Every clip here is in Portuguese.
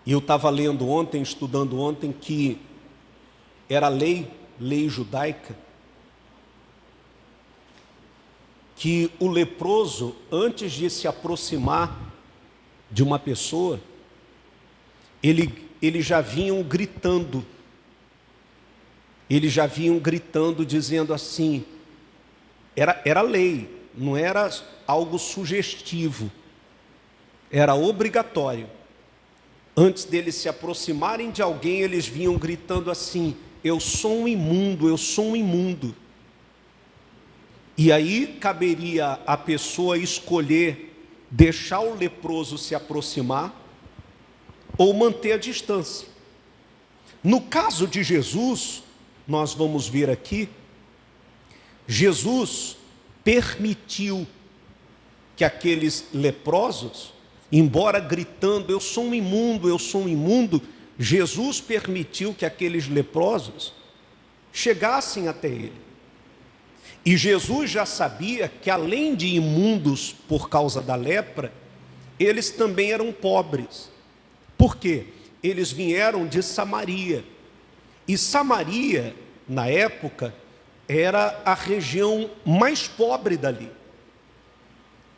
E eu estava lendo ontem, estudando ontem, que era lei judaica, que o leproso, antes de se aproximar de uma pessoa, eles já vinham gritando, dizendo assim, era lei, não era algo sugestivo, era obrigatório. Antes deles se aproximarem de alguém, eles vinham gritando assim: eu sou um imundo, eu sou um imundo. E aí caberia à pessoa escolher deixar o leproso se aproximar ou manter a distância. No caso de Jesus, nós vamos ver aqui, Jesus permitiu que aqueles leprosos, embora gritando, eu sou um imundo, eu sou um imundo, Jesus permitiu que aqueles leprosos chegassem até ele. E Jesus já sabia que, além de imundos por causa da lepra, eles também eram pobres. Por quê? Eles vieram de Samaria. E Samaria, na época, era a região mais pobre dali.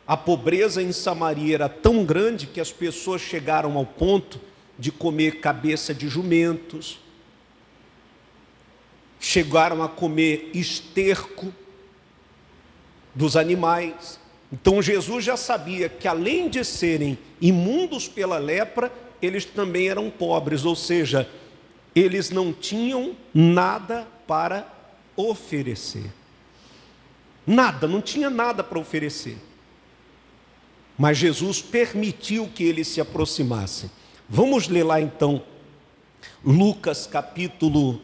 A pobreza em Samaria era tão grande que as pessoas chegaram ao ponto de comer cabeça de jumentos, chegaram a comer esterco dos animais. Então Jesus já sabia que, além de serem imundos pela lepra, eles também eram pobres, ou seja, eles não tinham nada para oferecer. Nada, não tinha nada para oferecer. Mas Jesus permitiu que eles se aproximassem. Vamos ler lá então, Lucas capítulo...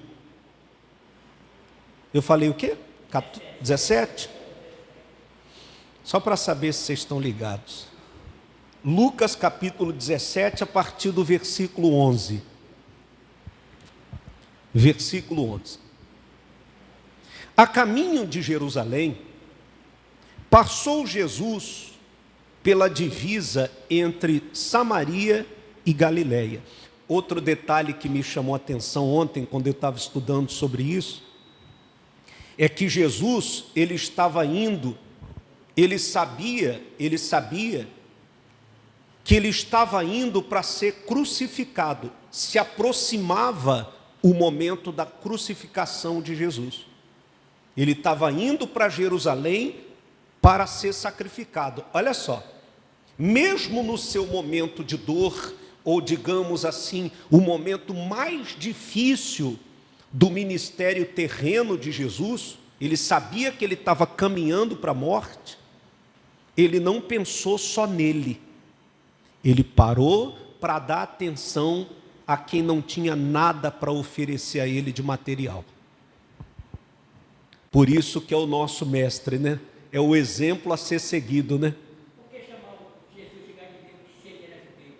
Eu falei o quê? 17? Só para saber se vocês estão ligados. Lucas capítulo 17, a partir do versículo 11. Versículo 11. A caminho de Jerusalém, passou Jesus pela divisa entre Samaria e Galiléia. Outro detalhe que me chamou a atenção ontem, quando eu estava estudando sobre isso, é que Jesus, ele estava indo, ele sabia que ele estava indo para ser crucificado. Se aproximava o momento da crucificação de Jesus. Ele estava indo para Jerusalém para ser sacrificado. Olha só, mesmo no seu momento de dor, ou digamos assim, o momento mais difícil do ministério terreno de Jesus, ele sabia que ele estava caminhando para a morte, ele não pensou só nele, ele parou para dar atenção a quem não tinha nada para oferecer a ele de material. Por isso que é o nosso mestre, né? É o exemplo a ser seguido, né? Por que chamou Jesus de Galileu se ele era judeu?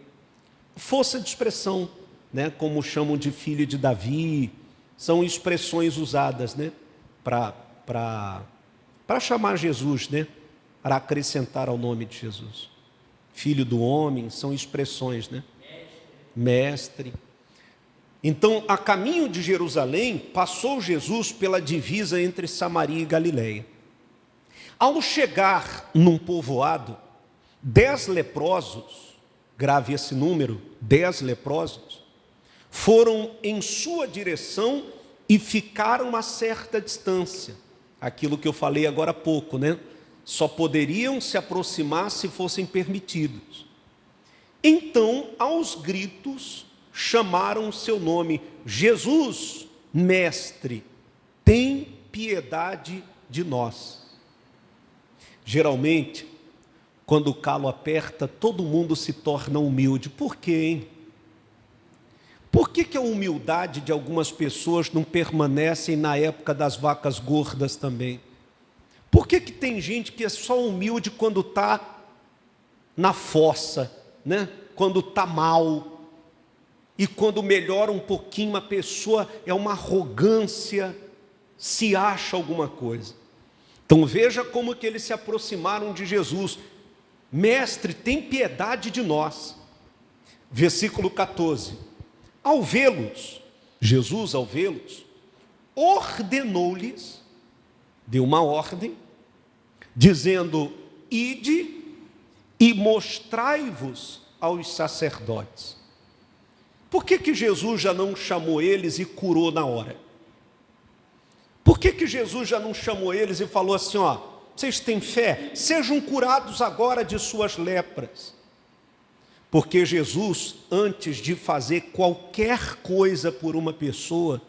Força de expressão, né? Como chamam de filho de Davi, são expressões usadas, né? Para chamar Jesus, né? Para acrescentar ao nome de Jesus. Filho do homem, são expressões, né? Mestre. Então, a caminho de Jerusalém, passou Jesus pela divisa entre Samaria e Galiléia. Ao chegar num povoado, 10 leprosos, grave esse número, 10 leprosos, foram em sua direção e ficaram a certa distância. Aquilo que eu falei agora há pouco, né? Só poderiam se aproximar se fossem permitidos. Então, aos gritos, chamaram o seu nome: Jesus, mestre, tem piedade de nós. Geralmente, quando o calo aperta, todo mundo se torna humilde. Por quê, hein? Por que a humildade de algumas pessoas não permanece na época das vacas gordas também? Por que tem gente que é só humilde quando está na fossa, né? Quando está mal? E quando melhora um pouquinho a pessoa, é uma arrogância, se acha alguma coisa. Então veja como que eles se aproximaram de Jesus. Mestre, tem piedade de nós. Versículo 14. Ao vê-los, Jesus, ao vê-los, ordenou-lhes, deu uma ordem, dizendo: ide e mostrai-vos aos sacerdotes. Por que Jesus já não chamou eles e curou na hora? Por que Jesus já não chamou eles e falou assim: ó, vocês têm fé? Sejam curados agora de suas lepras. Porque Jesus, antes de fazer qualquer coisa por uma pessoa,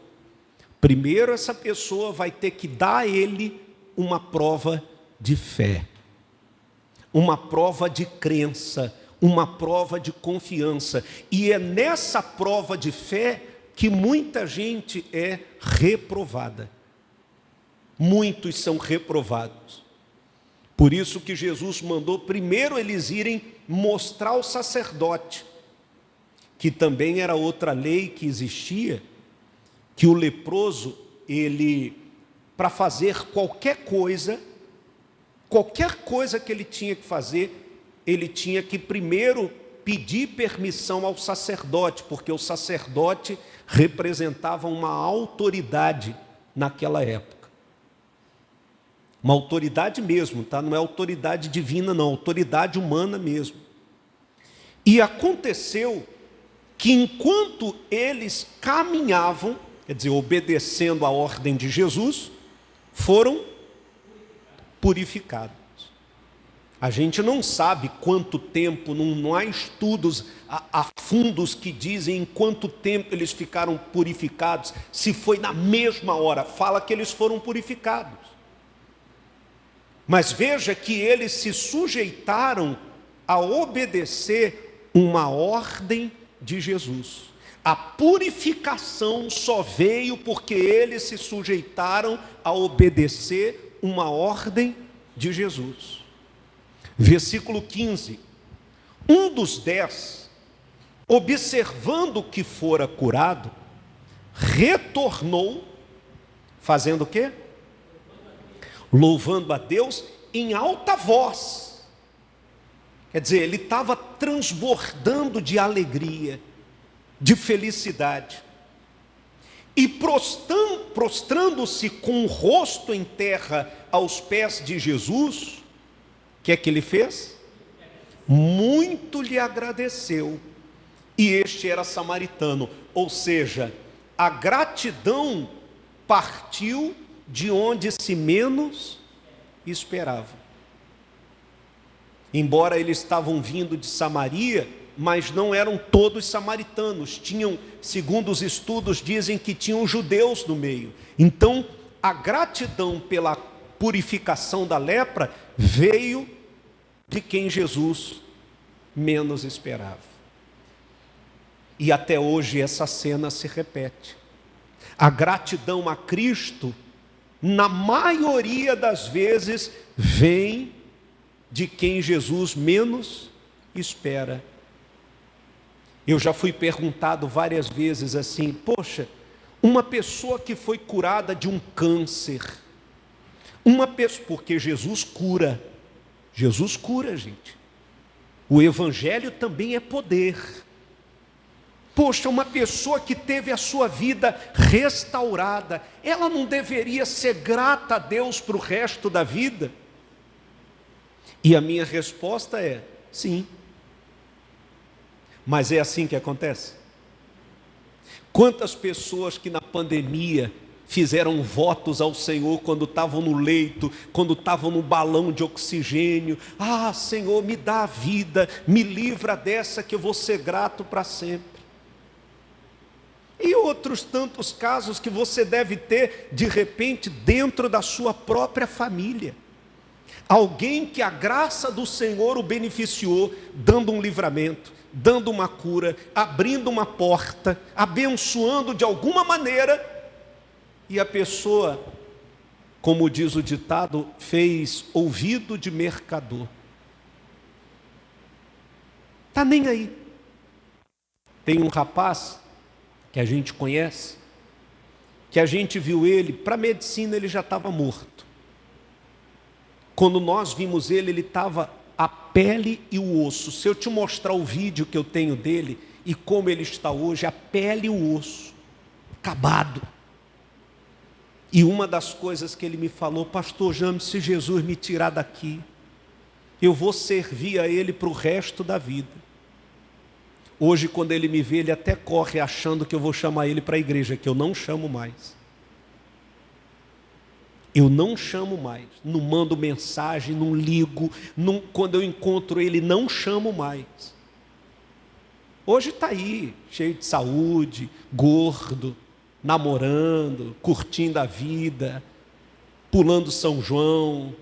primeiro essa pessoa vai ter que dar a ele uma prova de fé, uma prova de crença, uma prova de confiança. E é nessa prova de fé que muita gente é reprovada. Muitos são reprovados. Por isso que Jesus mandou primeiro eles irem mostrar ao sacerdote, que também era outra lei que existia, que o leproso, ele, para fazer qualquer coisa que ele tinha que fazer, ele tinha que primeiro pedir permissão ao sacerdote, porque o sacerdote representava uma autoridade naquela época. Uma autoridade mesmo, tá? Não é autoridade divina não, autoridade humana mesmo. E aconteceu que enquanto eles caminhavam, quer dizer, obedecendo a ordem de Jesus, foram purificados. A gente não sabe quanto tempo, não há estudos a fundos que dizem em quanto tempo eles ficaram purificados, se foi na mesma hora, fala que eles foram purificados. Mas veja que eles se sujeitaram a obedecer uma ordem de Jesus. A purificação só veio porque eles se sujeitaram a obedecer uma ordem de Jesus. Versículo 15. Um dos 10, observando que fora curado, retornou, fazendo o quê? Louvando a Deus em alta voz. Quer dizer, ele estava transbordando de alegria, de felicidade. E prostrando-se com o rosto em terra aos pés de Jesus, o que é que ele fez? Muito lhe agradeceu. E este era samaritano, ou seja, a gratidão partiu de onde se menos esperava. Embora eles estavam vindo de Samaria, mas não eram todos samaritanos. Tinham, segundo os estudos, dizem que tinham judeus no meio. Então, a gratidão pela purificação da lepra veio de quem Jesus menos esperava. E até hoje essa cena se repete. A gratidão a Cristo, na maioria das vezes, vem de quem Jesus menos espera. Eu já fui perguntado várias vezes assim: poxa, uma pessoa que foi curada de um câncer, porque Jesus cura, gente. O Evangelho também é poder. Poxa, uma pessoa que teve a sua vida restaurada, ela não deveria ser grata a Deus para o resto da vida? E a minha resposta é: sim. Mas é assim que acontece? Quantas pessoas que na pandemia fizeram votos ao Senhor quando estavam no leito, quando estavam no balão de oxigênio: ah, Senhor, me dá a vida, me livra dessa que eu vou ser grato para sempre. E outros tantos casos que você deve ter, de repente, dentro da sua própria família. Alguém que a graça do Senhor o beneficiou, dando um livramento, dando uma cura, abrindo uma porta, abençoando de alguma maneira, e a pessoa, como diz o ditado, fez ouvido de mercador. Está nem aí. Tem um rapaz que a gente conhece, que a gente viu ele, para a medicina ele já estava morto. Quando nós vimos ele, ele estava a pele e o osso. Se eu te mostrar o vídeo que eu tenho dele, e como ele está hoje, a pele e o osso, acabado. E uma das coisas que ele me falou: pastor Jaime, se Jesus me tirar daqui, eu vou servir a ele para o resto da vida. Hoje, quando ele me vê, ele até corre achando que eu vou chamar ele para a igreja, que eu não chamo mais. Eu não chamo mais, não mando mensagem, não ligo, quando eu encontro ele, não chamo mais. Hoje está aí, cheio de saúde, gordo, namorando, curtindo a vida, pulando São João.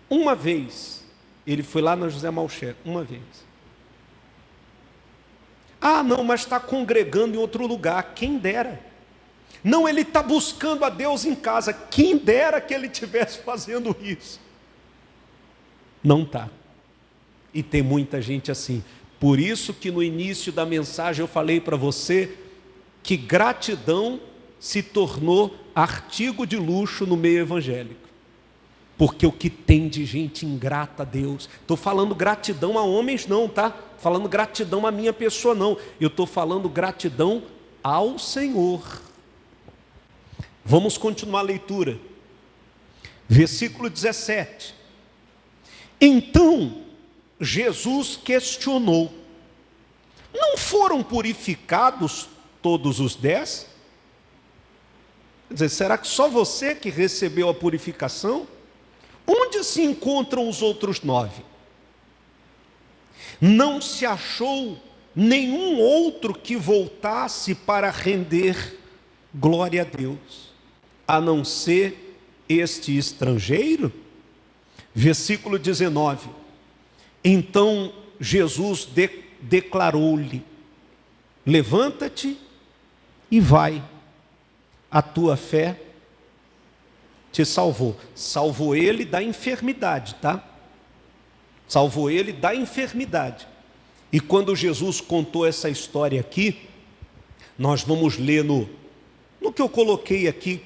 Uma vez, ele foi lá na José Malcher, uma vez. Ah, não, mas está congregando em outro lugar, quem dera. Não, ele está buscando a Deus em casa, quem dera que ele estivesse fazendo isso. Não está. E tem muita gente assim. Por isso que no início da mensagem eu falei para você que gratidão se tornou artigo de luxo no meio evangélico. Porque o que tem de gente ingrata a Deus, estou falando gratidão a homens não, tá? Falando gratidão a minha pessoa não, eu estou falando gratidão ao Senhor. Vamos continuar a leitura. Versículo 17. Então Jesus questionou: não foram purificados todos os 10? Quer dizer, será que só você que recebeu a purificação? Onde se encontram os outros 9? Não se achou nenhum outro que voltasse para render glória a Deus, a não ser este estrangeiro? Versículo 19. Então Jesus declarou-lhe: levanta-te e vai, a tua fé te salvou. Salvou ele da enfermidade, tá? Salvou ele da enfermidade. E quando Jesus contou essa história aqui, nós vamos ler no que eu coloquei aqui,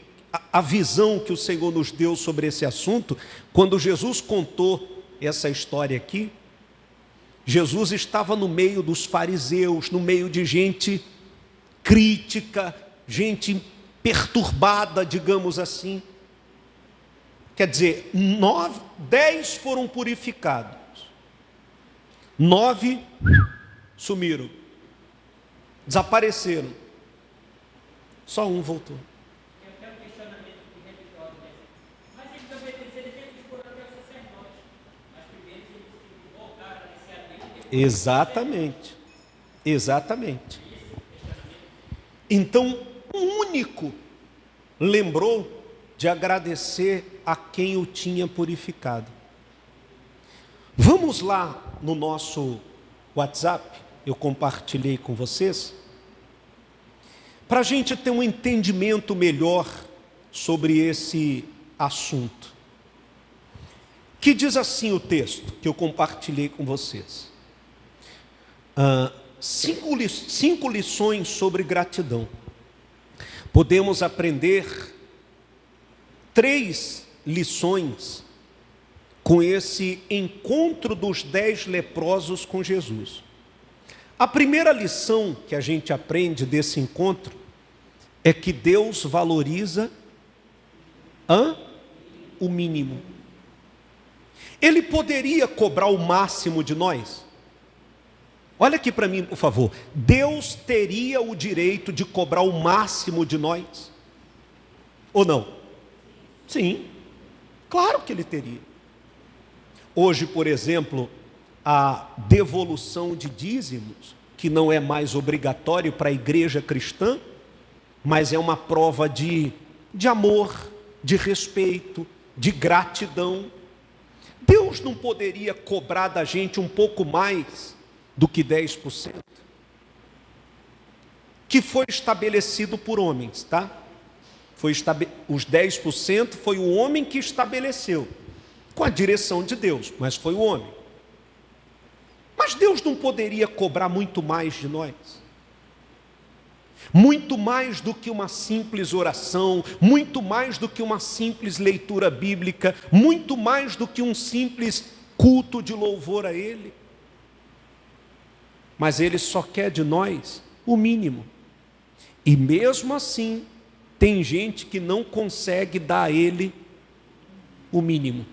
a visão que o Senhor nos deu sobre esse assunto. Quando Jesus contou essa história aqui, Jesus estava no meio dos fariseus, no meio de gente crítica, gente perturbada, digamos assim. Quer dizer, 10 foram purificados, 9 sumiram, desapareceram, só um voltou. Eu tenho um questionamento de religioso mesmo. Mas eles obedeceram, eles foram até o sacerdote. Mas primeiro eles voltaram a descer a Deus. Exatamente, exatamente. Então, o único lembrou de agradecer a quem o tinha purificado. Vamos lá no nosso WhatsApp, eu compartilhei com vocês, para a gente ter um entendimento melhor sobre esse assunto. Que diz assim o texto que eu compartilhei com vocês. 5 lições sobre gratidão. Podemos aprender 3 lições com esse encontro dos 10 leprosos com Jesus. A primeira lição que a gente aprende desse encontro é que Deus valoriza o mínimo. Ele poderia cobrar o máximo de nós? Olha aqui para mim, por favor. Deus teria o direito de cobrar o máximo de nós? Ou não? Sim, claro que ele teria. Hoje, por exemplo, a devolução de dízimos, que não é mais obrigatório para a igreja cristã, mas é uma prova de amor, de respeito, de gratidão. Deus não poderia cobrar da gente um pouco mais do que 10%? Que foi estabelecido por homens, tá? Os 10% foi o homem que estabeleceu, com a direção de Deus, mas foi o homem. Mas Deus não poderia cobrar muito mais de nós? Muito mais do que uma simples oração, muito mais do que uma simples leitura bíblica, muito mais do que um simples culto de louvor a Ele. mas Ele só quer de nós o mínimo. E mesmo assim, tem gente que não consegue dar a Ele o mínimo.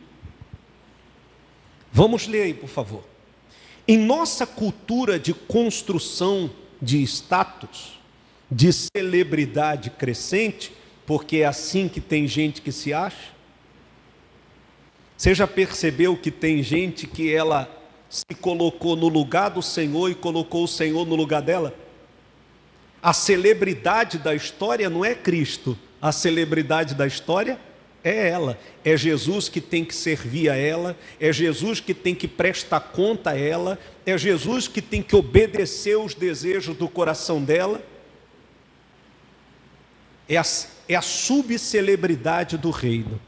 Vamos ler aí, por favor. Em nossa cultura de construção de status, de celebridade crescente, porque é assim que tem gente que se acha. Você já percebeu que tem gente que ela se colocou no lugar do Senhor e colocou o Senhor no lugar dela? A celebridade da história não é Cristo, a celebridade da história é ela. É Jesus que tem que servir a ela, é Jesus que tem que prestar conta a ela, é Jesus que tem que obedecer os desejos do coração dela. É a subcelebridade do reino.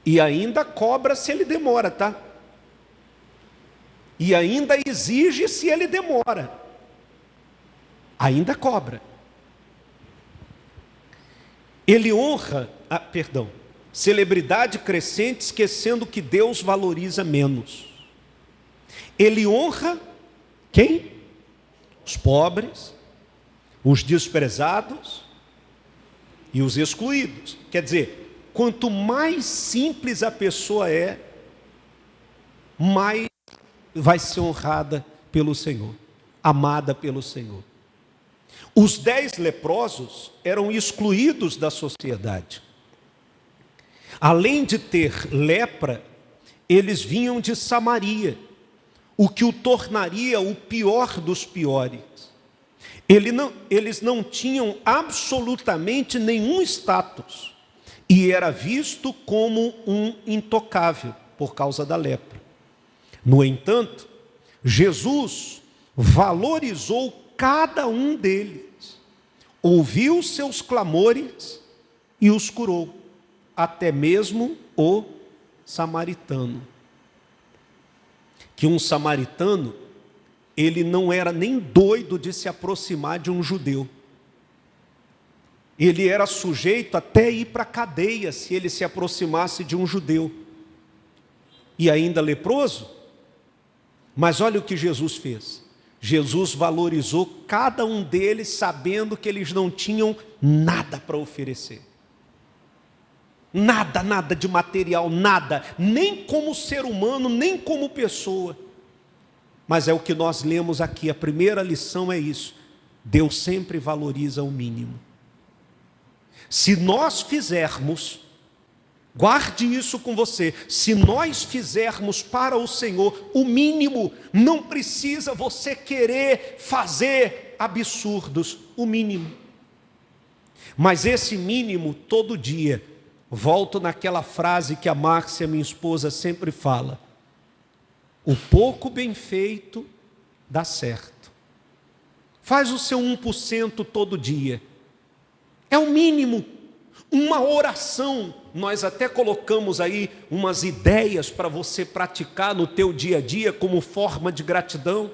E ainda cobra se ele demora, tá? E ainda exige se ele demora. Ainda cobra. Ele honra, celebridade crescente, esquecendo que Deus valoriza menos. Ele honra quem? Os pobres, os desprezados e os excluídos. Quer dizer, quanto mais simples a pessoa é, mais vai ser honrada pelo Senhor, amada pelo Senhor. Os 10 leprosos eram excluídos da sociedade. Além de ter lepra, eles vinham de Samaria, o que o tornaria o pior dos piores. Eles não tinham absolutamente nenhum status e era visto como um intocável por causa da lepra. No entanto, Jesus valorizou cada um deles, ouviu seus clamores e os curou, até mesmo o samaritano. Que um samaritano, ele não era nem doido de se aproximar de um judeu. Ele era sujeito até ir para a cadeia se ele se aproximasse de um judeu. E ainda leproso? Mas olha o que Jesus fez. Jesus valorizou cada um deles, sabendo que eles não tinham nada para oferecer. Nada de material, nada, nem como ser humano, nem como pessoa. Mas é o que nós lemos aqui, a primeira lição é isso: Deus sempre valoriza o mínimo. Se nós fizermos, guarde isso com você, se nós fizermos para o Senhor o mínimo, não precisa você querer fazer absurdos, o mínimo. Mas esse mínimo todo dia, volto naquela frase que a Márcia, minha esposa, sempre fala: o pouco bem feito dá certo. Faz o seu 1% todo dia. É o mínimo. Uma oração, nós até colocamos aí umas ideias para você praticar no teu dia a dia como forma de gratidão.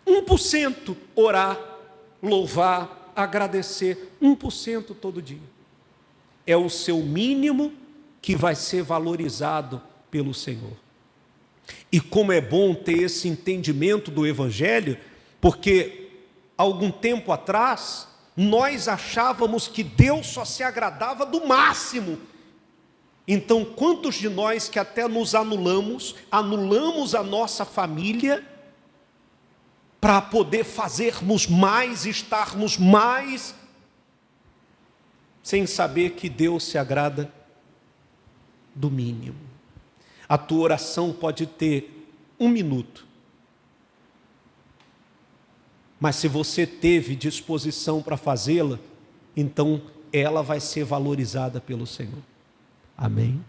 1% orar, louvar, agradecer, 1% todo dia. É o seu mínimo que vai ser valorizado pelo Senhor. E como é bom ter esse entendimento do Evangelho, porque algum tempo atrás nós achávamos que Deus só se agradava do máximo. Então, quantos de nós que até nos anulamos a nossa família para poder fazermos mais, estarmos mais, sem saber que Deus se agrada do mínimo. A tua oração pode ter 1 minuto, mas se você teve disposição para fazê-la, então ela vai ser valorizada pelo Senhor. Amém?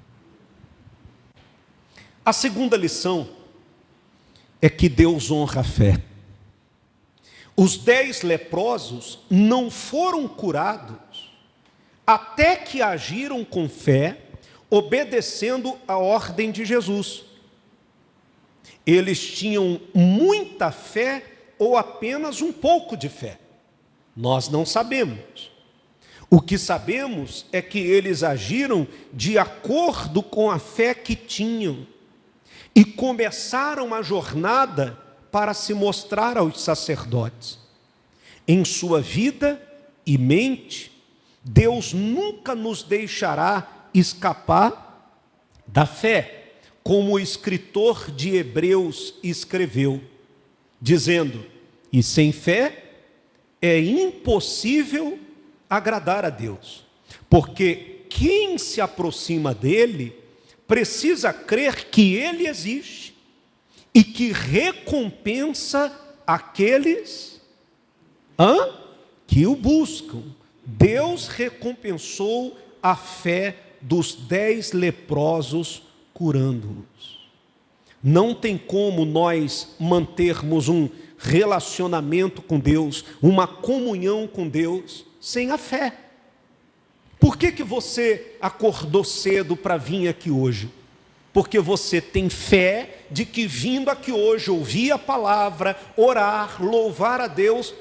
A segunda lição é que Deus honra a fé. Os 10 leprosos não foram curados até que agiram com fé, obedecendo a ordem de Jesus. Eles tinham muita fé ou apenas um pouco de fé? Nós não sabemos. O que sabemos é que eles agiram de acordo com a fé que tinham e começaram a jornada para se mostrar aos sacerdotes. Em sua vida e mente, Deus nunca nos deixará escapar da fé, como o escritor de Hebreus escreveu, dizendo: e sem fé é impossível agradar a Deus, porque quem se aproxima dele precisa crer que ele existe e que recompensa aqueles que o buscam. Deus recompensou a fé dos 10 leprosos, curando-os. Não tem como nós mantermos um relacionamento com Deus, uma comunhão com Deus, sem a fé. Por que você acordou cedo para vir aqui hoje? Porque você tem fé de que vindo aqui hoje, ouvir a palavra, orar, louvar a Deus,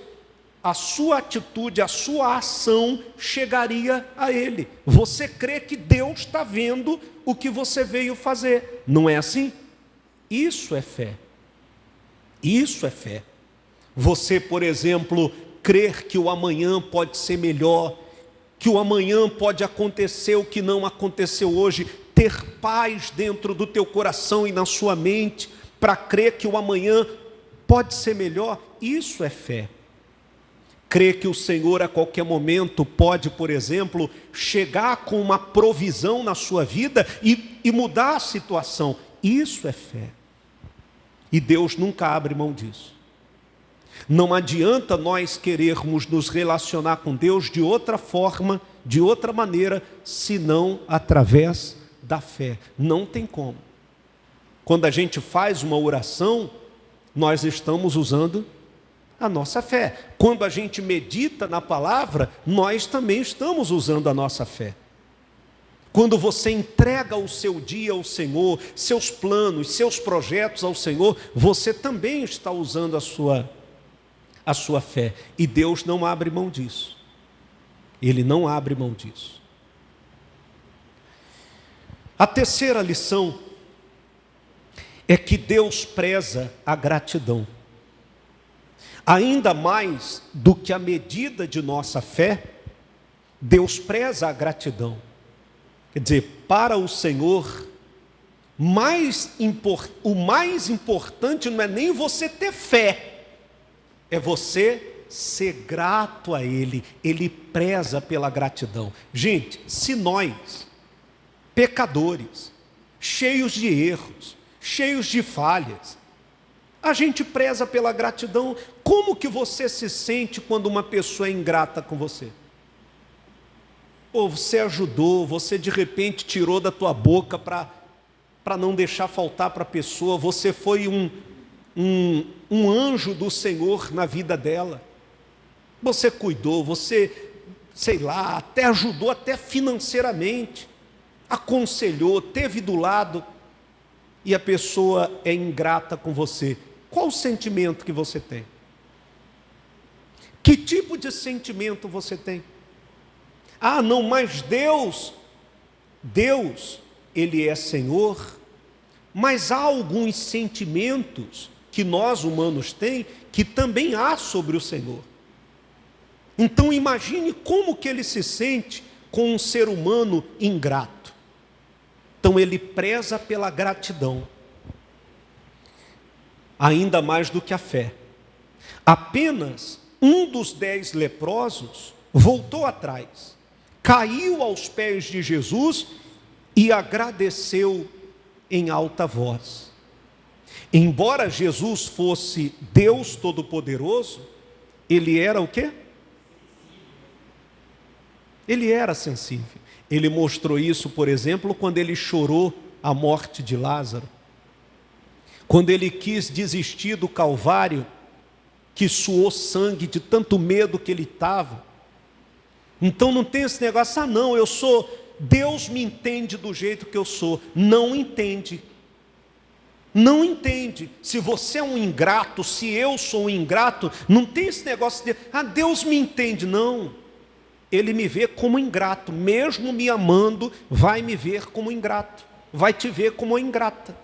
a sua atitude, a sua ação chegaria a Ele. Você crê que Deus está vendo o que você veio fazer. Não é assim? Isso é fé. Isso é fé. Você, por exemplo, crer que o amanhã pode ser melhor, que o amanhã pode acontecer o que não aconteceu hoje, ter paz dentro do teu coração e na sua mente, para crer que o amanhã pode ser melhor, isso é fé. Crer que o Senhor a qualquer momento pode, por exemplo, chegar com uma provisão na sua vida e mudar a situação, isso é fé. E Deus nunca abre mão disso. Não adianta nós querermos nos relacionar com Deus de outra forma, de outra maneira, senão através da fé. Não tem como. Quando a gente faz uma oração, nós estamos usando a nossa fé. Quando a gente medita na palavra, nós também estamos usando a nossa fé. Quando você entrega o seu dia ao Senhor, seus planos, seus projetos ao Senhor, você também está usando a sua fé. E Deus não abre mão disso. Ele não abre mão disso. A terceira lição é que Deus preza a gratidão. Ainda mais do que a medida de nossa fé, Deus preza a gratidão. Quer dizer, para o Senhor, o mais importante não é nem você ter fé, é você ser grato a Ele. Ele preza pela gratidão. Gente, se nós, pecadores, cheios de erros, cheios de falhas, a gente preza pela gratidão, como que você se sente quando uma pessoa é ingrata com você? Pô, você ajudou, você de repente tirou da tua boca para não deixar faltar para a pessoa, você foi um anjo do Senhor na vida dela. Você cuidou, você, sei lá, até ajudou até financeiramente, aconselhou, teve do lado, e a pessoa é ingrata com você. Qual o sentimento que você tem? Que tipo de sentimento você tem? Ah, não, mas Deus, Ele é Senhor, mas há alguns sentimentos que nós humanos temos, que também há sobre o Senhor. Então imagine como que Ele se sente com um ser humano ingrato. Então Ele preza pela gratidão, ainda mais do que a fé. Apenas um dos 10 leprosos voltou atrás, caiu aos pés de Jesus e agradeceu em alta voz. Embora Jesus fosse Deus Todo-Poderoso, Ele era o quê? Ele era sensível. Ele mostrou isso, por exemplo, quando Ele chorou a morte de Lázaro. Quando Ele quis desistir do Calvário, que suou sangue de tanto medo que Ele estava. Então não tem esse negócio, não, eu sou, Deus me entende do jeito que eu sou. Não entende. Não entende. Se você é um ingrato, se eu sou um ingrato, não tem esse negócio de, Deus me entende. Não. Ele me vê como ingrato. Mesmo me amando, vai me ver como ingrato. Vai te ver como ingrata.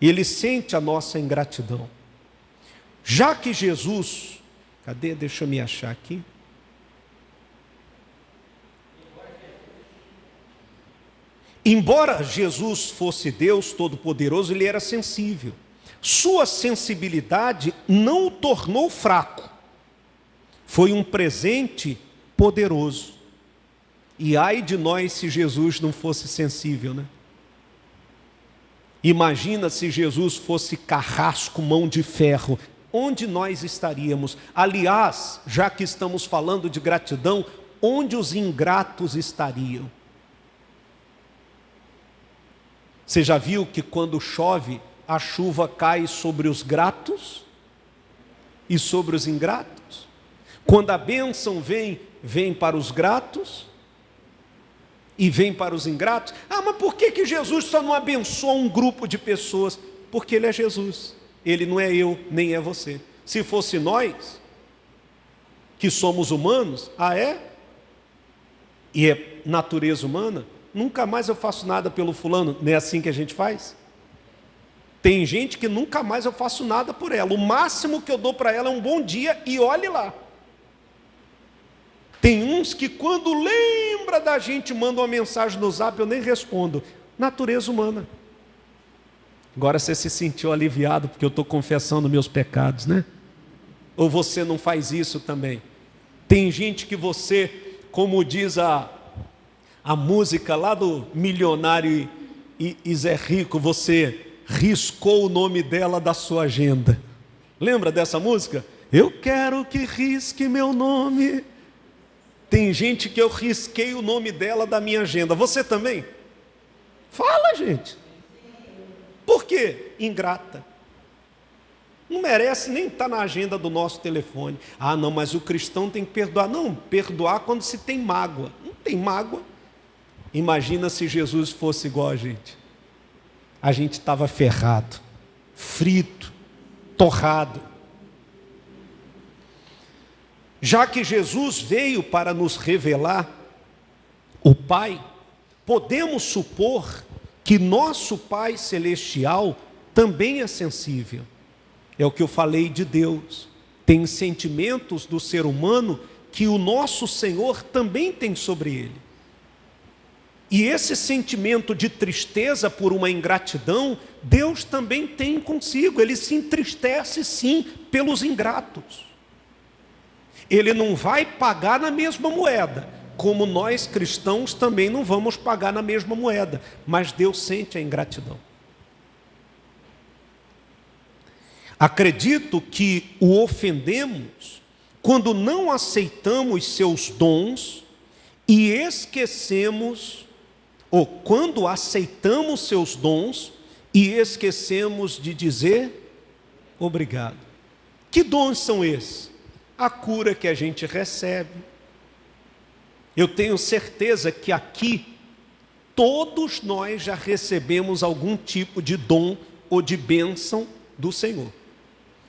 Ele sente a nossa ingratidão. Já que Jesus, cadê? Deixa eu me achar aqui. Embora Jesus fosse Deus Todo-Poderoso, ele era sensível. Sua sensibilidade não o tornou fraco. Foi um presente poderoso. E ai de nós se Jesus não fosse sensível, né? Imagina se Jesus fosse carrasco, mão de ferro. Onde nós estaríamos? Aliás, já que estamos falando de gratidão, onde os ingratos estariam? Você já viu que quando chove, a chuva cai sobre os gratos e sobre os ingratos? Quando a bênção vem para os gratos e vem para os ingratos. Ah, mas por que Jesus só não abençoa um grupo de pessoas? Porque Ele é Jesus. Ele não é eu, nem é você. Se fosse nós, que somos humanos, e é natureza humana, nunca mais eu faço nada pelo fulano. Não é assim que a gente faz? Tem gente que nunca mais eu faço nada por ela. O máximo que eu dou para ela é um bom dia e olhe lá. Tem uns que quando lembra da gente manda uma mensagem no zap, eu nem respondo. Natureza humana. Agora você se sentiu aliviado porque eu estou confessando meus pecados, né? Ou você não faz isso também? Tem gente que você, como diz a música lá do Milionário e Zé Rico, você riscou o nome dela da sua agenda. Lembra dessa música? Eu quero que risque meu nome. Tem gente que eu risquei o nome dela da minha agenda. Você também? Fala, gente. Por quê? Ingrata. Não merece nem estar na agenda do nosso telefone. Ah, não, mas o cristão tem que perdoar. Não, perdoar quando se tem mágoa. Não tem mágoa. Imagina se Jesus fosse igual a gente. A gente estava ferrado, frito, torrado. Já que Jesus veio para nos revelar o Pai, podemos supor que nosso Pai Celestial também é sensível. É o que eu falei de Deus. Tem sentimentos do ser humano que o nosso Senhor também tem sobre ele. E esse sentimento de tristeza por uma ingratidão, Deus também tem consigo. Ele se entristece sim pelos ingratos. Ele não vai pagar na mesma moeda, como nós cristãos também não vamos pagar na mesma moeda, mas Deus sente a ingratidão. Acredito que o ofendemos quando não aceitamos seus dons e esquecemos, ou quando aceitamos seus dons e esquecemos de dizer obrigado. Que dons são esses? A cura que a gente recebe. Eu tenho certeza que aqui todos nós já recebemos algum tipo de dom ou de bênção do Senhor.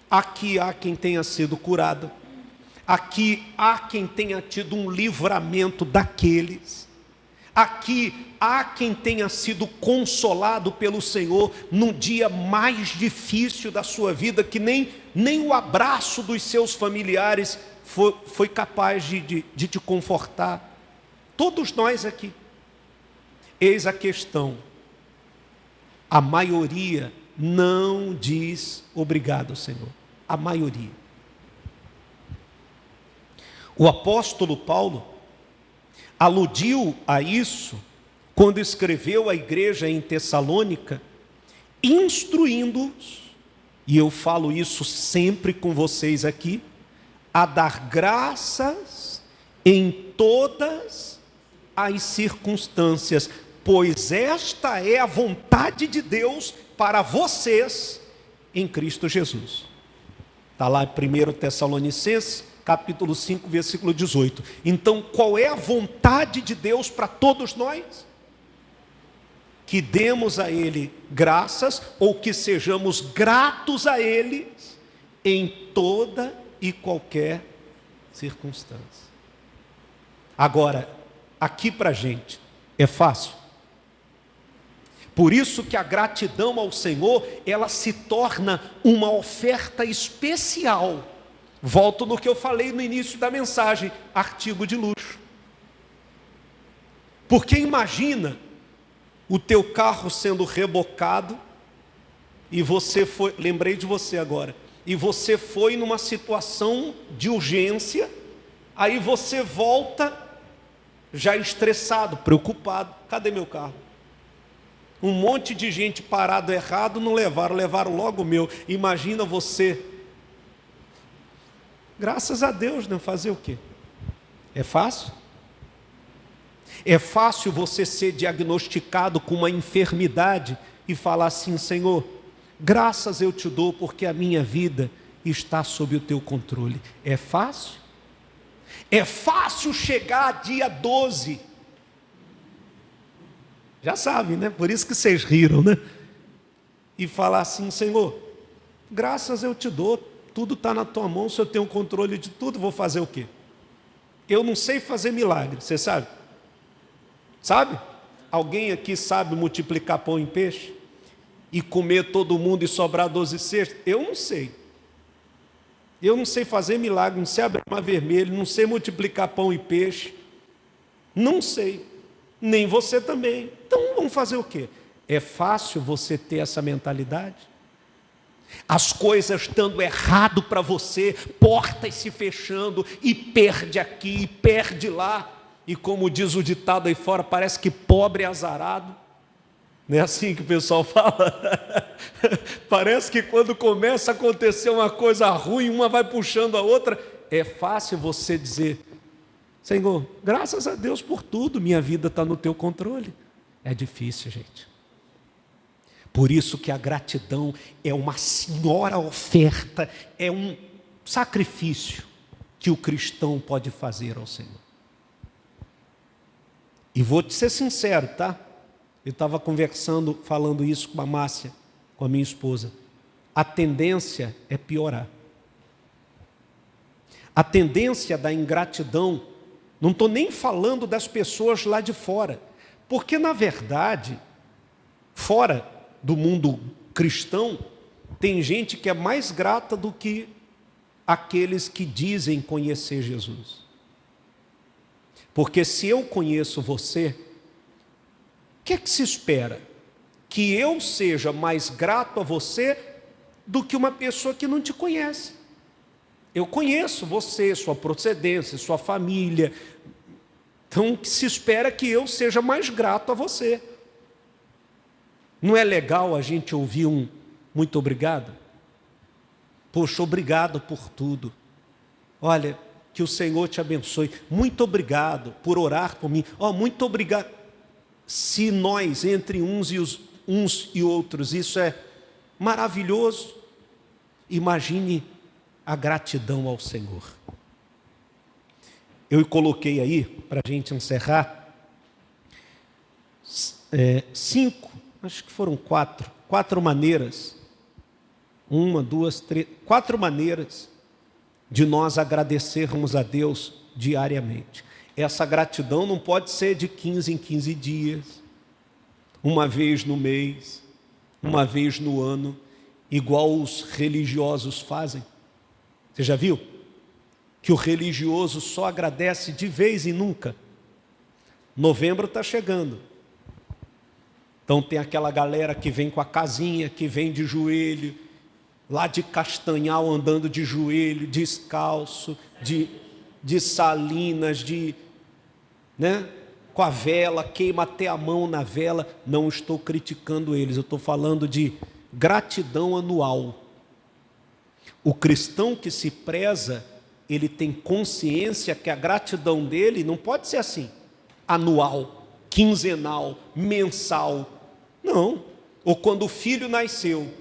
Aqui há quem tenha sido curado. Aqui há quem tenha tido um livramento daqueles. Aqui há quem tenha sido consolado pelo Senhor no dia mais difícil da sua vida, que nem o abraço dos seus familiares foi capaz de te confortar. Todos nós aqui. Eis a questão. A maioria não diz obrigado, Senhor. A maioria. O apóstolo Paulo aludiu a isso quando escreveu à igreja em Tessalônica, instruindo-os, e eu falo isso sempre com vocês aqui, a dar graças em todas as circunstâncias, pois esta é a vontade de Deus para vocês em Cristo Jesus. Está lá em 1 Tessalonicenses, capítulo 5, versículo 18. Então, qual é a vontade de Deus para todos nós? Que demos a Ele graças, ou que sejamos gratos a Ele em toda e qualquer circunstância. Agora, aqui para a gente, é fácil? Por isso que a gratidão ao Senhor, ela se torna uma oferta especial. Volto no que eu falei no início da mensagem, artigo de luxo. Porque imagina o teu carro sendo rebocado e você foi, lembrei de você agora, e você foi numa situação de urgência, aí você volta já estressado, preocupado, cadê meu carro? Um monte de gente parado errado, não levaram logo o meu. Imagina você. Graças a Deus, né? Fazer o quê? É fácil? É fácil você ser diagnosticado com uma enfermidade e falar assim: Senhor, graças eu te dou porque a minha vida está sob o teu controle. É fácil? É fácil chegar dia 12. Já sabe, né? Por isso que vocês riram, né? E falar assim: Senhor, graças eu te dou, tudo está na tua mão, se eu tenho controle de tudo, vou fazer o quê? Eu não sei fazer milagre, você sabe? Sabe? Alguém aqui sabe multiplicar pão em peixe? E comer todo mundo e sobrar 12 cestos? Eu não sei. Eu não sei fazer milagre, não sei abrir mar vermelho, não sei multiplicar pão e peixe. Não sei. Nem você também. Então vamos fazer o quê? É fácil você ter essa mentalidade? As coisas dando errado para você, portas se fechando, e perde aqui, e perde lá. E como diz o ditado aí fora, parece que pobre é azarado. Não é assim que o pessoal fala? Parece que quando começa a acontecer uma coisa ruim, uma vai puxando a outra. É fácil você dizer: Senhor, graças a Deus por tudo, minha vida está no teu controle. É difícil, gente. Por isso que a gratidão é uma senhora oferta, é um sacrifício que o cristão pode fazer ao Senhor. E vou te ser sincero, tá? Eu estava conversando, falando isso com a Márcia, com a minha esposa. A tendência é piorar. A tendência da ingratidão, não estou nem falando das pessoas lá de fora, porque na verdade, fora do mundo cristão, tem gente que é mais grata do que aqueles que dizem conhecer Jesus. Porque se eu conheço você, o que é que se espera? Que eu seja mais grato a você do que uma pessoa que não te conhece. Eu conheço você, sua procedência, sua família. Então, o que se espera é que eu seja mais grato a você. Não é legal a gente ouvir um muito obrigado? Poxa, obrigado por tudo. Olha, que o Senhor te abençoe. Muito obrigado por orar por mim. Muito obrigado. Se nós, entre uns e outros, isso é maravilhoso, imagine a gratidão ao Senhor. Eu coloquei aí, para a gente encerrar, 5, acho que foram 4 maneiras, 1, 2, 3, 4 maneiras de nós agradecermos a Deus diariamente. Essa gratidão não pode ser de 15 em 15 dias, uma vez no mês, uma vez no ano, igual os religiosos fazem. Você já viu? Que o religioso só agradece de vez em nunca. Novembro está chegando. Então tem aquela galera que vem com a casinha, que vem de joelho, lá de Castanhal andando de joelho, descalço, de Salinas, né? Com a vela, queima até a mão na vela. Não estou criticando eles, eu estou falando de gratidão anual. O cristão que se preza, ele tem consciência que a gratidão dele não pode ser assim, anual, quinzenal, mensal. Não. Ou quando o filho nasceu.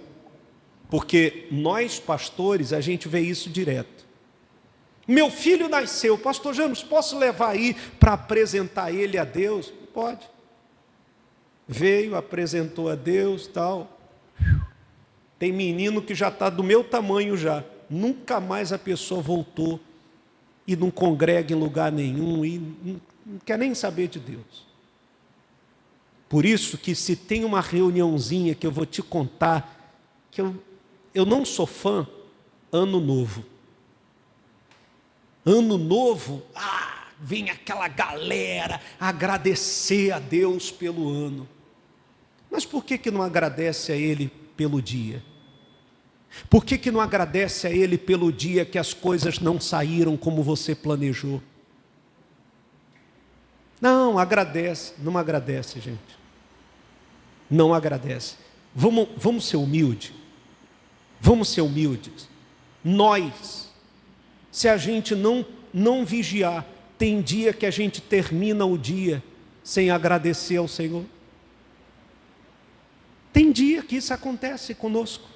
Porque nós, pastores, a gente vê isso direto. Meu filho nasceu, pastor Janos, posso levar aí para apresentar ele a Deus? Pode. Veio, apresentou a Deus, tal. Tem menino que já está do meu tamanho já. Nunca mais a pessoa voltou e não congrega em lugar nenhum e não quer nem saber de Deus. Por isso que se tem uma reuniãozinha que eu vou te contar, que eu não sou fã, Ano Novo. Ano Novo, vem aquela galera agradecer a Deus pelo ano. Mas por que não agradece a Ele pelo dia? Por que não agradece a Ele pelo dia que as coisas não saíram como você planejou? Não agradece, não agradece, gente. Não agradece. Vamos ser humildes. Vamos ser humildes. Nós, se a gente não vigiar, tem dia que a gente termina o dia sem agradecer ao Senhor. Tem dia que isso acontece conosco.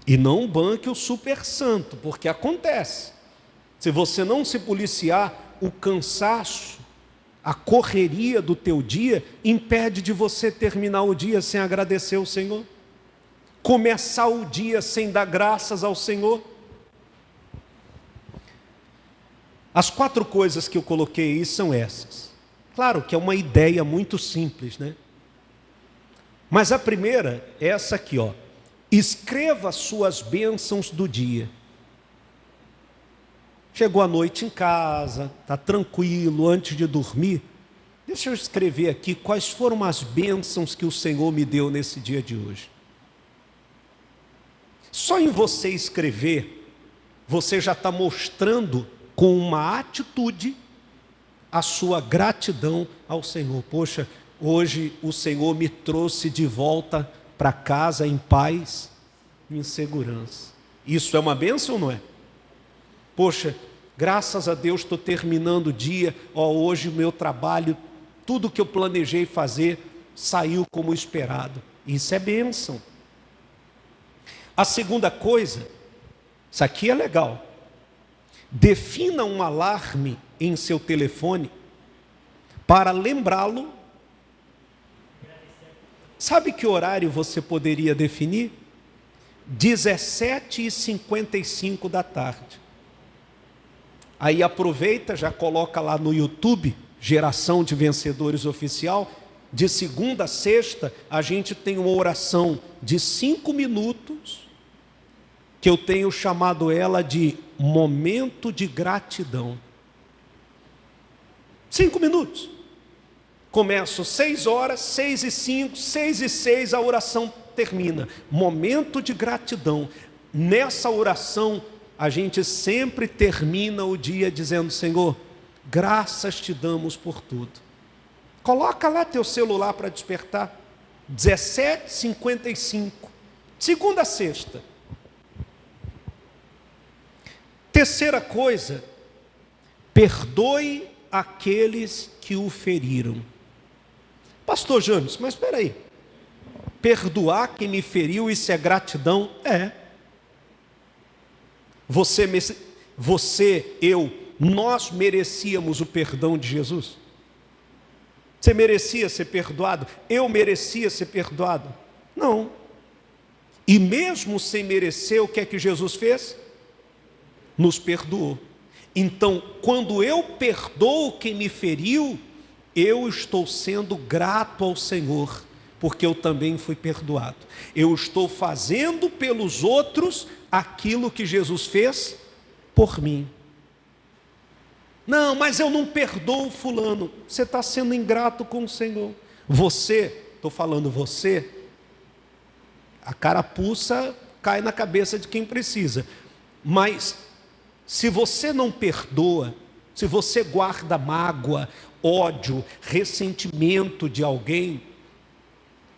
E não banque o super santo, porque acontece. Se você não se policiar, o cansaço, a correria do teu dia, impede de você terminar o dia sem agradecer ao Senhor. Começar o dia sem dar graças ao Senhor. As 4 coisas que eu coloquei aí são essas. Claro que é uma ideia muito simples, né? Mas a primeira é essa aqui, ó. Escreva suas bênçãos do dia. Chegou a noite em casa, está tranquilo, antes de dormir. Deixa eu escrever aqui quais foram as bênçãos que o Senhor me deu nesse dia de hoje. Só em você escrever, você já está mostrando com uma atitude a sua gratidão ao Senhor. Poxa, hoje o Senhor me trouxe de volta para casa em paz, em segurança. Isso é uma bênção ou não é? Poxa, graças a Deus estou terminando o dia, hoje o meu trabalho, tudo que eu planejei fazer, saiu como esperado. Isso é bênção. A segunda coisa, isso aqui é legal. Defina um alarme em seu telefone para lembrá-lo. Sabe que horário você poderia definir? 17h55 da tarde. Aí aproveita, já coloca lá no YouTube, Geração de Vencedores Oficial. De segunda a sexta, a gente tem uma oração de 5 minutos, que eu tenho chamado ela de momento de gratidão. 5 minutos. Começo 6 horas, 6h05, 6h06, a oração termina. Momento de gratidão. Nessa oração, a gente sempre termina o dia dizendo: Senhor, graças te damos por tudo. Coloca lá teu celular para despertar. 17h55. Segunda a sexta. Terceira coisa, perdoe aqueles que o feriram. Pastor James, mas espera aí. Perdoar quem me feriu, isso é gratidão? É. Nós merecíamos o perdão de Jesus? Você merecia ser perdoado? Eu merecia ser perdoado? Não. E mesmo sem merecer, o que é que Jesus fez? Nos perdoou. Então, quando eu perdoo quem me feriu, eu estou sendo grato ao Senhor, porque eu também fui perdoado. Eu estou fazendo pelos outros aquilo que Jesus fez por mim. Não, mas eu não perdoo fulano. Você está sendo ingrato com o Senhor. Você, estou falando você, a carapuça cai na cabeça de quem precisa. Mas se você não perdoa, se você guarda mágoa, ódio, ressentimento de alguém,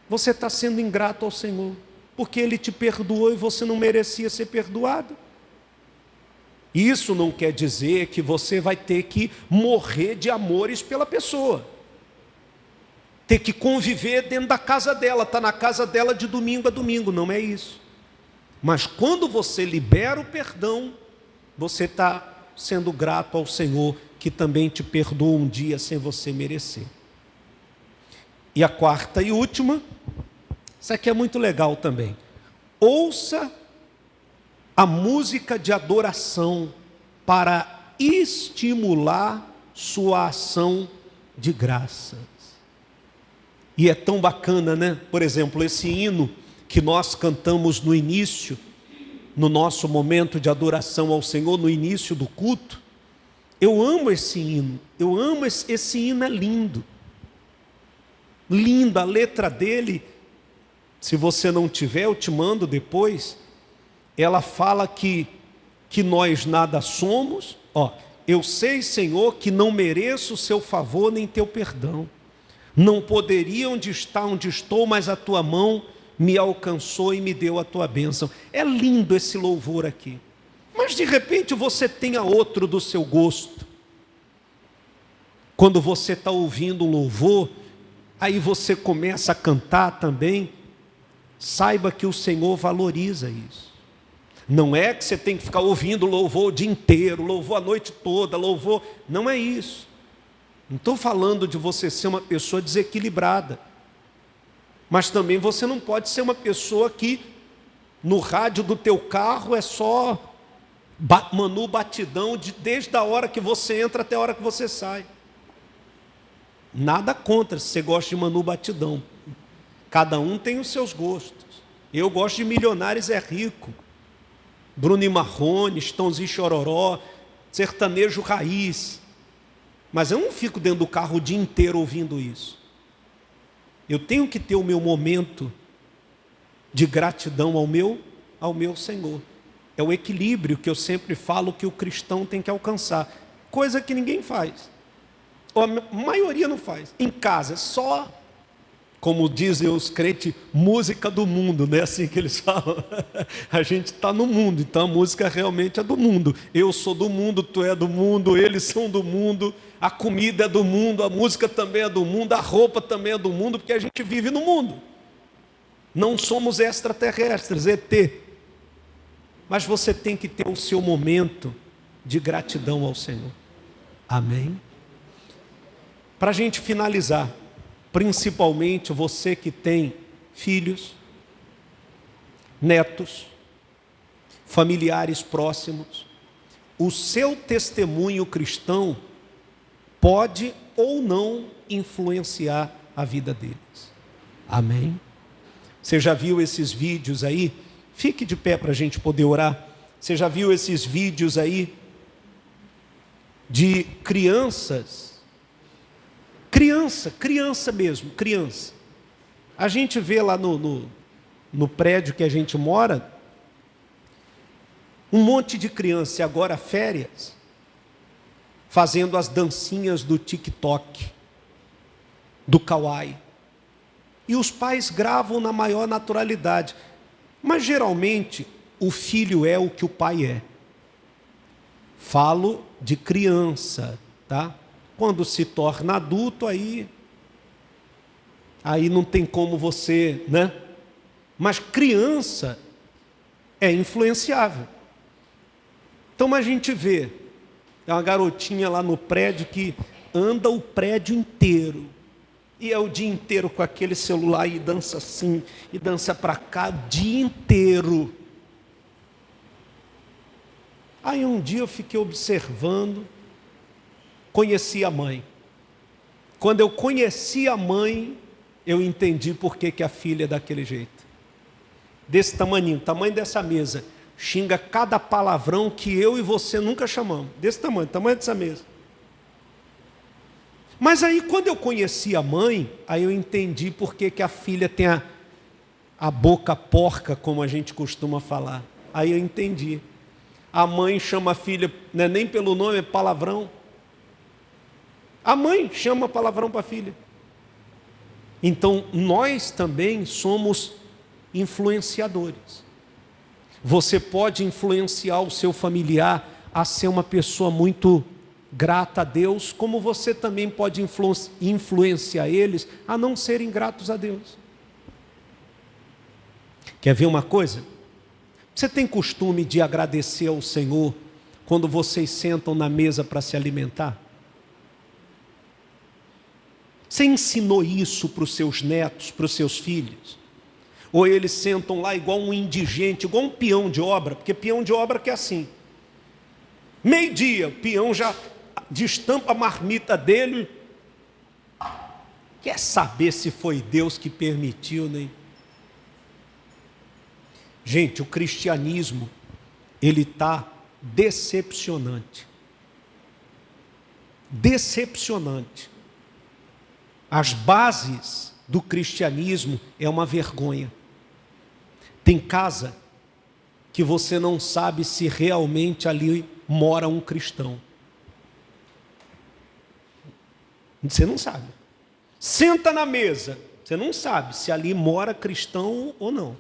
você está sendo ingrato ao Senhor, porque Ele te perdoou e você não merecia ser perdoado. Isso não quer dizer que você vai ter que morrer de amores pela pessoa, ter que conviver dentro da casa dela, estar na casa dela de domingo a domingo, não é isso. Mas quando você libera o perdão, você está sendo grato ao Senhor, que também te perdoou um dia sem você merecer. E a quarta e última, isso aqui é muito legal também. Ouça a música de adoração para estimular sua ação de graças. E é tão bacana, né? Por exemplo, esse hino que nós cantamos no início, no nosso momento de adoração ao Senhor, no início do culto. Eu amo esse hino, esse hino é lindo. Lindo, a letra dele, se você não tiver, eu te mando depois. Ela fala que nós nada somos. Eu sei, Senhor, que não mereço o seu favor nem teu perdão. Não poderia onde estou, mas a tua mão me alcançou e me deu a tua bênção. É lindo esse louvor aqui. Mas de repente você tenha outro do seu gosto. Quando você está ouvindo um louvor, aí você começa a cantar também, saiba que o Senhor valoriza isso. Não é que você tem que ficar ouvindo louvor o dia inteiro, louvor a noite toda, louvor. Não é isso. Não estou falando de você ser uma pessoa desequilibrada. Mas também você não pode ser uma pessoa que no rádio do teu carro é só Manu Batidão desde a hora que você entra até a hora que você sai. Nada contra se você gosta de Manu Batidão. Cada um tem os seus gostos. Eu gosto de Milionários é Rico, Bruno e Marrone, Estãozinho Chororó, sertanejo raiz. Mas eu não fico dentro do carro o dia inteiro ouvindo isso. Eu tenho que ter o meu momento de gratidão ao meu Senhor. É o equilíbrio que eu sempre falo que o cristão tem que alcançar. Coisa que ninguém faz. Ou a maioria não faz. Em casa, só, como dizem os crentes, música do mundo, não é assim que eles falam? A gente está no mundo, então a música realmente é do mundo. Eu sou do mundo, tu é do mundo, eles são do mundo, a comida é do mundo, a música também é do mundo, a roupa também é do mundo, porque a gente vive no mundo. Não somos extraterrestres, ET. Mas você tem que ter o seu momento de gratidão ao Senhor. Amém? Para a gente finalizar, principalmente você que tem filhos, netos, familiares próximos, o seu testemunho cristão pode ou não influenciar a vida deles. Amém? Você já viu esses vídeos aí? Fique de pé para a gente poder orar. Você já viu esses vídeos aí de crianças? Criança mesmo, criança. A gente vê lá no prédio que a gente mora, um monte de criança, e agora férias, fazendo as dancinhas do TikTok, do Kawaii. E os pais gravam na maior naturalidade. Mas geralmente o filho é o que o pai é. Falo de criança, tá? Quando se torna adulto, aí não tem como você, né? Mas criança é influenciável. Então a gente vê, tem uma garotinha lá no prédio que anda o prédio inteiro. E é o dia inteiro com aquele celular e dança assim, e dança para cá, o dia inteiro. Aí um dia eu fiquei observando, conheci a mãe. Quando eu conheci a mãe, eu entendi por que a filha é daquele jeito. Desse tamanho dessa mesa. Xinga cada palavrão que eu e você nunca chamamos. Desse tamanho dessa mesa. Mas aí quando eu conheci a mãe, aí eu entendi por que a filha tem a boca porca, como a gente costuma falar. Aí eu entendi. A mãe chama a filha, não é nem pelo nome, é palavrão. A mãe chama palavrão para a filha. Então, nós também somos influenciadores. Você pode influenciar o seu familiar a ser uma pessoa muito grata a Deus, como você também pode influenciar eles a não serem gratos a Deus. Quer ver uma coisa? Você tem costume de agradecer ao Senhor quando vocês sentam na mesa para se alimentar? Você ensinou isso para os seus netos, para os seus filhos? Ou eles sentam lá igual um indigente, igual um peão de obra? Porque peão de obra que é assim. Meio-dia, o peão já destampa a marmita dele, Quer saber se foi Deus que permitiu, né? Gente, o cristianismo, ele está decepcionante. Decepcionante. As bases do cristianismo é uma vergonha. Tem casa que você não sabe se realmente ali mora um cristão. Você não sabe. Senta na mesa, você não sabe se ali mora cristão ou não.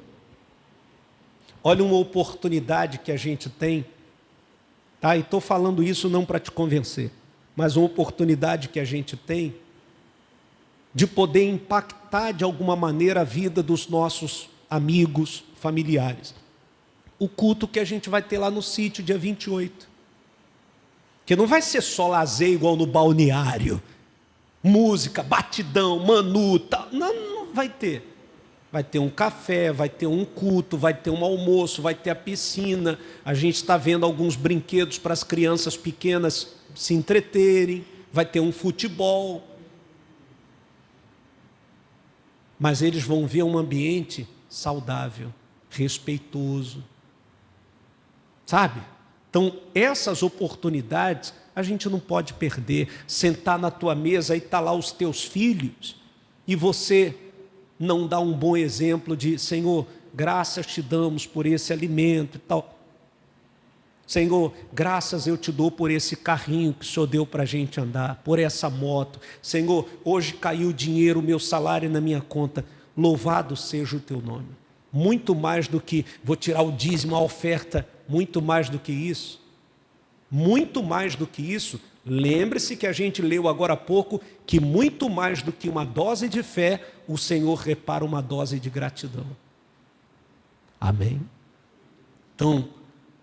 Olha uma oportunidade que a gente tem, tá? E estou falando isso não para te convencer, mas uma oportunidade que a gente tem de poder impactar de alguma maneira a vida dos nossos amigos, familiares. O culto que a gente vai ter lá no sítio, dia 28. Que não vai ser só lazer igual no balneário. Música, batidão, manu, tal. Não vai ter. Vai ter um café, vai ter um culto, vai ter um almoço, vai ter a piscina. A gente está vendo alguns brinquedos para as crianças pequenas se entreterem. Vai ter um futebol. Mas eles vão ver um ambiente saudável, respeitoso. Sabe? Então, essas oportunidades a gente não pode perder. Sentar na tua mesa e tá lá os teus filhos e você não dá um bom exemplo de: Senhor, graças te damos por esse alimento e tal. Senhor, graças eu te dou por esse carrinho que o Senhor deu para a gente andar, por essa moto. Senhor, hoje caiu o dinheiro, o meu salário na minha conta. Louvado seja o teu nome. Muito mais do que vou tirar o dízimo, a oferta, muito mais do que isso. Muito mais do que isso. Lembre-se que a gente leu agora há pouco que muito mais do que uma dose de fé, o Senhor repara uma dose de gratidão. Amém? Então,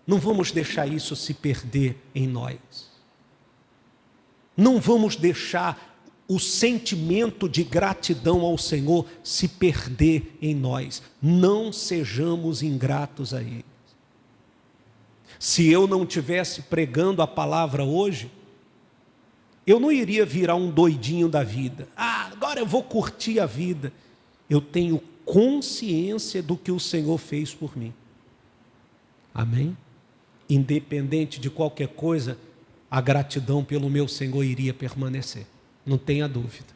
não vamos deixar isso se perder em nós. Não vamos deixar o sentimento de gratidão ao Senhor se perder em nós. Não sejamos ingratos a Ele. Se eu não estivesse pregando a palavra hoje, eu não iria virar um doidinho da vida. Agora eu vou curtir a vida. Eu tenho consciência do que o Senhor fez por mim. Amém? Independente de qualquer coisa, a gratidão pelo meu Senhor iria permanecer. Não tenha dúvida.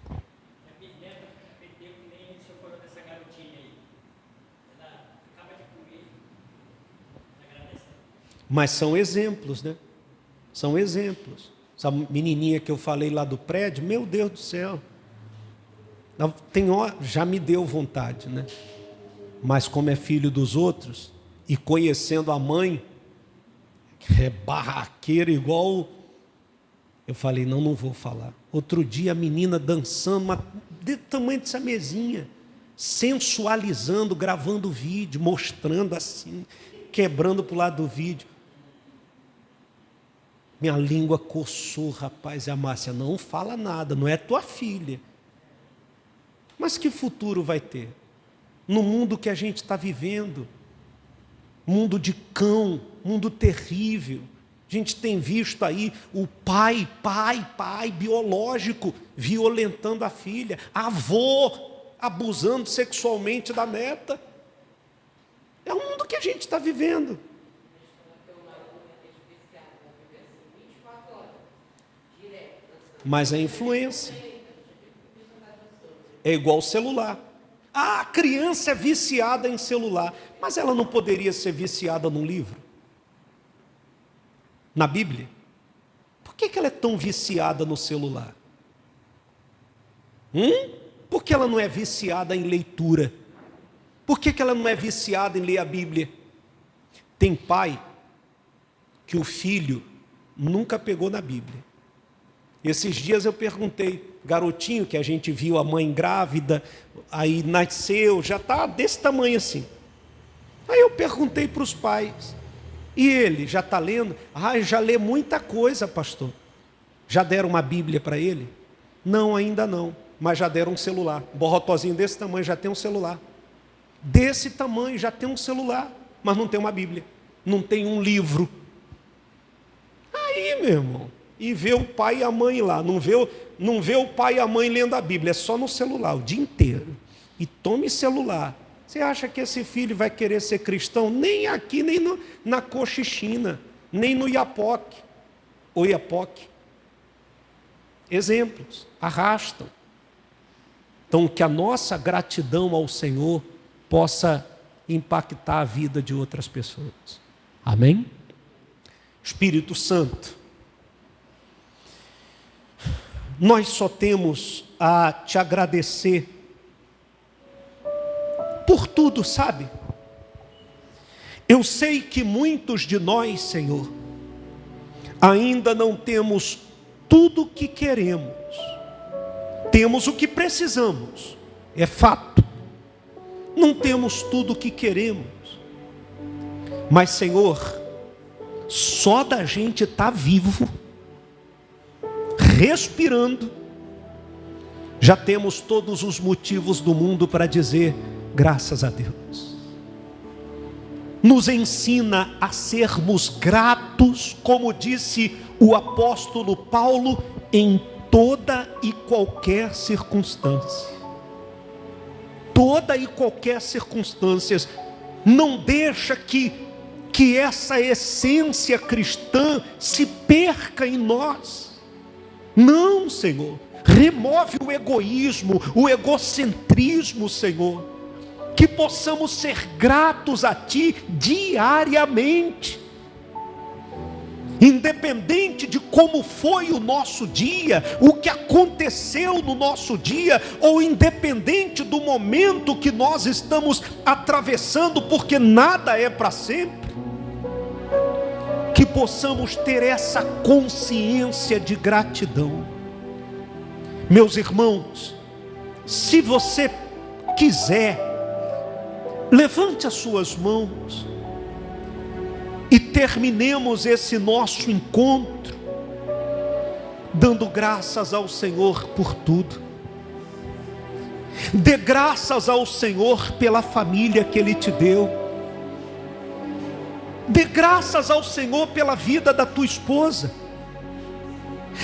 Mas são exemplos, né? São exemplos. Essa menininha que eu falei lá do prédio, meu Deus do céu. Já me deu vontade, né? Mas como é filho dos outros, e conhecendo a mãe, que é barraqueira igual, eu falei, não vou falar. Outro dia a menina dançando, do tamanho dessa mesinha, sensualizando, gravando vídeo, mostrando assim, quebrando para o lado do vídeo. Minha língua coçou, rapaz. E a Márcia, não fala nada, não é tua filha. Mas que futuro vai ter? No mundo que a gente está vivendo, mundo de cão, mundo terrível. A gente tem visto aí o pai biológico violentando a filha, avô abusando sexualmente da neta. É o mundo que a gente está vivendo. Mas a influência é igual ao celular. A criança é viciada em celular, mas ela não poderia ser viciada num livro? Na Bíblia? Por que ela é tão viciada no celular? Por que ela não é viciada em leitura? Por que ela não é viciada em ler a Bíblia? Tem pai que o filho nunca pegou na Bíblia. Esses dias eu perguntei, garotinho que a gente viu a mãe grávida, aí nasceu, já está desse tamanho assim. Aí eu perguntei para os pais, e ele já está lendo? Já lê muita coisa, pastor. Já deram uma Bíblia para ele? Não, ainda não, mas já deram um celular. Um borrotozinho desse tamanho já tem um celular. Desse tamanho já tem um celular, mas não tem uma Bíblia, não tem um livro. Aí, meu irmão, e vê o pai e a mãe lá, não vê não vê o pai e a mãe lendo a Bíblia, é só no celular o dia inteiro. E tome celular. Você acha que esse filho vai querer ser cristão? Nem aqui, nem na Cochichina, nem no Iapoque. Ou Iapoque. Exemplos, arrastam. Então, que a nossa gratidão ao Senhor possa impactar a vida de outras pessoas. Amém? Espírito Santo, nós só temos a te agradecer por tudo, sabe? Eu sei que muitos de nós, Senhor, ainda não temos tudo o que queremos. Temos o que precisamos, é fato. Não temos tudo o que queremos. Mas, Senhor, só da gente estar vivo, respirando, já temos todos os motivos do mundo para dizer graças a Deus. Nos ensina a sermos gratos, como disse o apóstolo Paulo, em toda e qualquer circunstância. Toda e qualquer circunstância. Não deixa que essa essência cristã se perca em nós. Não, Senhor. Remove o egoísmo, o egocentrismo, Senhor. Que possamos ser gratos a Ti diariamente. Independente de como foi o nosso dia, o que aconteceu no nosso dia, ou independente do momento que nós estamos atravessando, porque nada é para sempre, que possamos ter essa consciência de gratidão. Meus irmãos, se você quiser, levante as suas mãos e terminemos esse nosso encontro dando graças ao Senhor por tudo. Dê graças ao Senhor pela família que Ele te deu. Dê graças ao Senhor pela vida da tua esposa.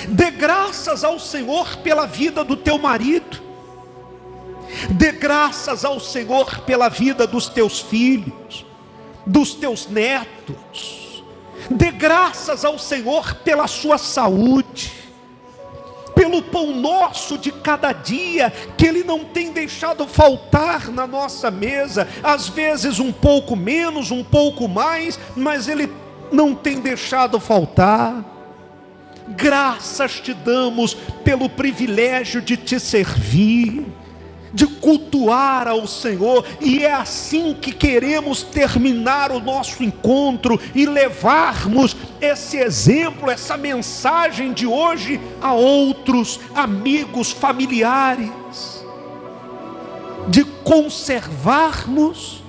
Dê graças ao Senhor pela vida do teu marido. Dê graças ao Senhor pela vida dos teus filhos, dos teus netos. Dê graças ao Senhor pela sua saúde, pelo pão nosso de cada dia, que Ele não tem deixado faltar na nossa mesa, às vezes um pouco menos, um pouco mais, mas Ele não tem deixado faltar. Graças te damos pelo privilégio de te servir, de cultuar ao Senhor, e é assim que queremos terminar o nosso encontro e levarmos esse exemplo, essa mensagem de hoje a outros amigos, familiares, de conservarmos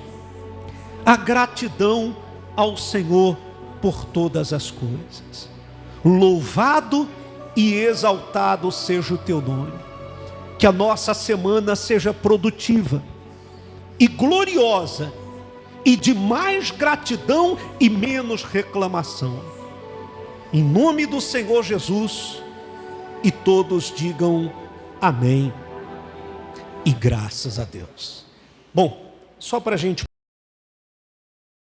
a gratidão ao Senhor por todas as coisas. Louvado e exaltado seja o teu nome. Que a nossa semana seja produtiva e gloriosa, e de mais gratidão e menos reclamação. Em nome do Senhor Jesus, e todos digam amém e graças a Deus. Bom, só para a gente